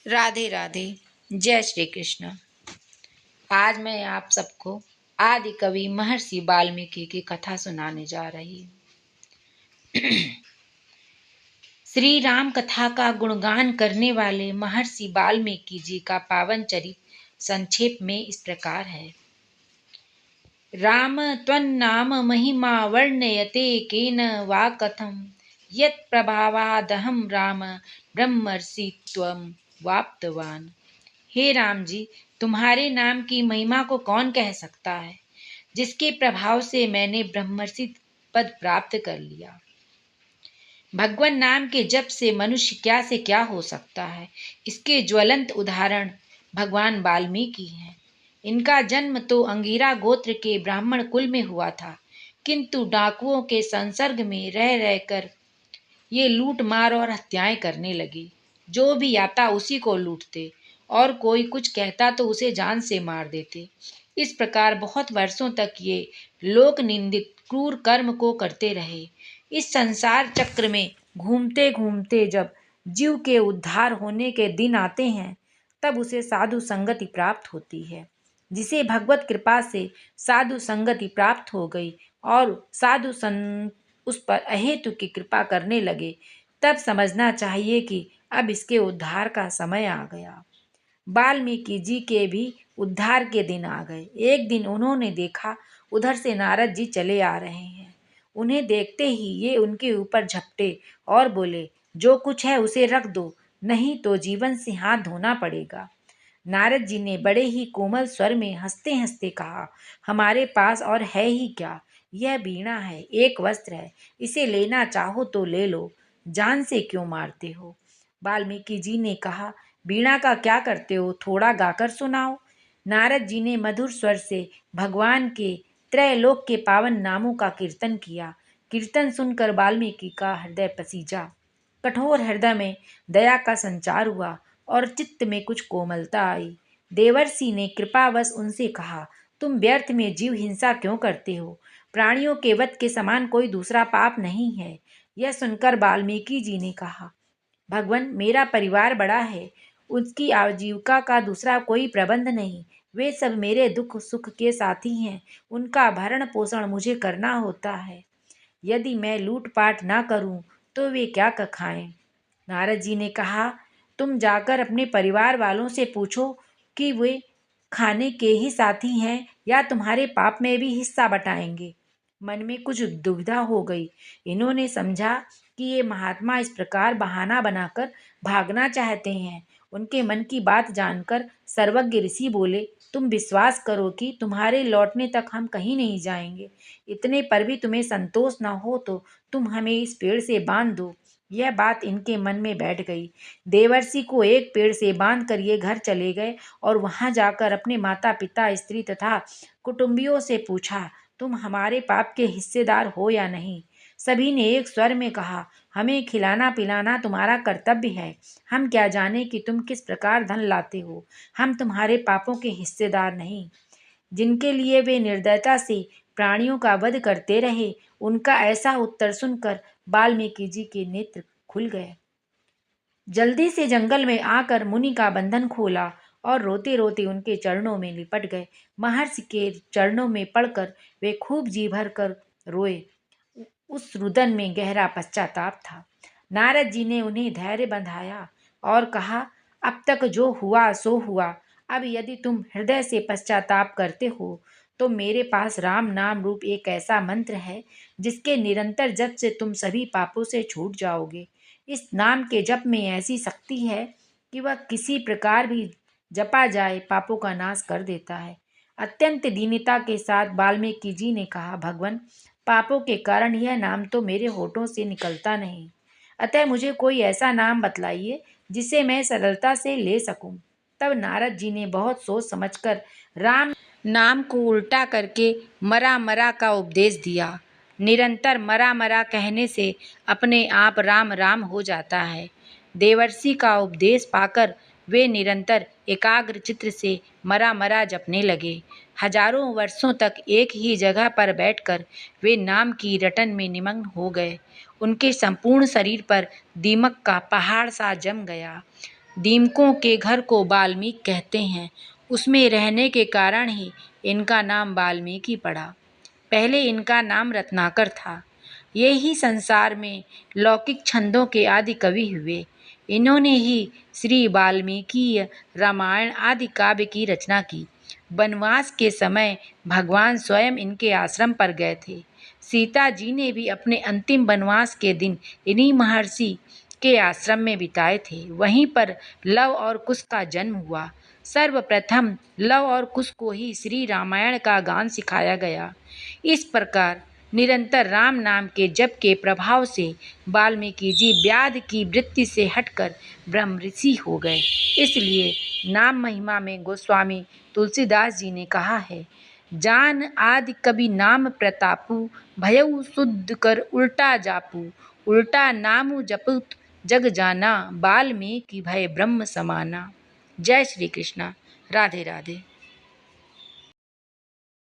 राधे राधे। जय श्री कृष्ण। आज मैं आप सबको आदि कवि महर्षि वाल्मीकि की कथा सुनाने जा रही हूँ। श्री राम कथा का गुणगान करने वाले महर्षि वाल्मीकि जी का पावन चरित्र संक्षेप में इस प्रकार है। राम त्वन्नाम महिमा वर्ण्यते केन वा कथम यत् प्रभावादहं राम ब्रह्मर्षि त्वं वाप्तवान। हे राम जी, तुम्हारे नाम की महिमा को कौन कह सकता है, जिसके प्रभाव से मैंने ब्रह्मर्षि पद प्राप्त कर लिया। भगवान नाम के जप से मनुष्य क्या से क्या हो सकता है, इसके ज्वलंत उदाहरण भगवान वाल्मीकि हैं। इनका जन्म तो अंगिरा गोत्र के ब्राह्मण कुल में हुआ था, किंतु डाकुओं के संसर्ग में रह रहकर ये लूट मार और हत्याएं करने लगे। जो भी आता उसी को लूटते और कोई कुछ कहता तो उसे जान से मार देते। इस प्रकार बहुत वर्षों तक ये लोक निंदित क्रूर कर्म को करते रहे। इस संसार चक्र में घूमते घूमते जब जीव के उद्धार होने के दिन आते हैं, तब उसे साधु संगति प्राप्त होती है। जिसे भगवत कृपा से साधु संगति प्राप्त हो गई और साधु उस पर अहेतु की कृपा करने लगे, तब समझना चाहिए कि अब इसके उद्धार का समय आ गया। वाल्मीकि जी के भी उद्धार के दिन आ गए। एक दिन उन्होंने देखा उधर से नारद जी चले आ रहे हैं। उन्हें देखते ही ये उनके ऊपर झपटे और बोले, जो कुछ है उसे रख दो, नहीं तो जीवन से हाथ धोना पड़ेगा। नारद जी ने बड़े ही कोमल स्वर में हंसते हंसते कहा, हमारे पास और है ही क्या, यह वीणा है, एक वस्त्र है, इसे लेना चाहो तो ले लो, जान से क्यों मारते हो। वाल्मीकि जी ने कहा, वीणा का क्या करते हो, थोड़ा गाकर सुनाओ। नारद जी ने मधुर स्वर से भगवान के त्रैलोक के पावन नामों का कीर्तन किया। कीर्तन सुनकर वाल्मीकि का हृदय पसीजा। कठोर हृदय में दया का संचार हुआ और चित्त में कुछ कोमलता आई। देवर्षि ने कृपावश उनसे कहा, तुम व्यर्थ में जीव हिंसा क्यों करते हो। प्राणियों के वध के समान कोई दूसरा पाप नहीं है। यह सुनकर वाल्मीकि जी ने कहा, भगवान, मेरा परिवार बड़ा है, उसकी आजीविका का दूसरा कोई प्रबंध नहीं। वे सब मेरे दुख सुख के साथी हैं, उनका भरण पोषण मुझे करना होता है। यदि मैं लूटपाट ना करूं तो वे क्या खाएं। नारद जी ने कहा, तुम जाकर अपने परिवार वालों से पूछो कि वे खाने के ही साथी हैं या तुम्हारे पाप में भी हिस्सा बटाएंगे। मन में कुछ दुविधा हो गई। इन्होंने समझा कि ये महात्मा इस प्रकार बहाना बनाकर भागना चाहते हैं। उनके मन की बात जानकर सर्वज्ञ ऋषि बोले, तुम विश्वास करो कि तुम्हारे लौटने तक हम कहीं नहीं जाएंगे। इतने पर भी तुम्हें संतोष न हो तो तुम हमें इस पेड़ से बांध दो। यह बात इनके मन में बैठ गई। देवर्षि को एक पेड़ से बांध कर ये घर चले गए और वहां जाकर अपने माता पिता, स्त्री तथा कुटुंबियों से पूछा, तुम हमारे पाप के हिस्सेदार हो या नहीं। सभी ने एक स्वर में कहा, हमें खिलाना पिलाना तुम्हारा कर्तव्य है। हम क्या जाने कि तुम किस प्रकार धन लाते हो। हम तुम्हारे पापों के हिस्सेदार नहीं। जिनके लिए वे निर्दयता से प्राणियों का वध करते रहे, उनका ऐसा उत्तर सुनकर वाल्मीकि जी के नेत्र खुल गए। जल्दी से जंगल में आकर मुनि का बंधन खोला और रोते रोते उनके चरणों में लिपट गए। महर्षि के चरणों में पड़कर वे खूब जी भर कर रोए। उस रुदन में गहरा पश्चाताप था। नारद जी ने उन्हें धैर्य बंधाया और कहा, अब तक जो हुआ सो हुआ। अब यदि तुम हृदय से पश्चाताप करते हो तो मेरे पास राम नाम रूप एक ऐसा मंत्र है, जिसके निरंतर जप से तुम सभी पापों से छूट जाओगे। इस नाम के जप में ऐसी शक्ति है कि वह किसी प्रकार भी जपा जाए पापों का नाश कर देता है। अत्यंत दीनता के साथ वाल्मीकि जी ने कहा, भगवान, पापों के कारण यह नाम तो मेरे होठों से निकलता नहीं, अतः मुझे कोई ऐसा नाम बतलाइए जिसे मैं सरलता से ले सकूं। तब नारद जी ने बहुत सोच समझकर राम नाम को उल्टा करके मरा मरा का उपदेश दिया। निरंतर मरा मरा कहने से अपने आप राम राम हो जाता है। देवर्षि का उपदेश पाकर वे निरंतर एकाग्र चित्त से मरा मरा जपने लगे। हजारों वर्षों तक एक ही जगह पर बैठकर वे नाम की रटन में निमग्न हो गए। उनके संपूर्ण शरीर पर दीमक का पहाड़ सा जम गया। दीमकों के घर को वाल्मीकि कहते हैं। उसमें रहने के कारण ही इनका नाम वाल्मीकि पड़ा। पहले इनका नाम रत्नाकर था। ये ही संसार में लौकिक छंदों के आदि कवि हुए। इन्होंने ही श्री वाल्मीकि रामायण आदि काव्य की रचना की। वनवास के समय भगवान स्वयं इनके आश्रम पर गए थे। सीता जी ने भी अपने अंतिम वनवास के दिन इन्हीं महर्षि के आश्रम में बिताए थे। वहीं पर लव और कुश का जन्म हुआ। सर्वप्रथम लव और कुश को ही श्री रामायण का गान सिखाया गया। इस प्रकार निरंतर राम नाम के जप के प्रभाव से वाल्मीकि जी व्याध की वृत्ति से हटकर ब्रह्म ऋषि हो गए। इसलिए नाम महिमा में गोस्वामी तुलसीदास जी ने कहा है, जान आदि कवि नाम प्रतापु, भयउ शुद्ध कर उल्टा जापू, उल्टा नामु जपुत जग जाना, वाल्मीकि भय ब्रह्म समाना। जय श्री कृष्णा। राधे राधे।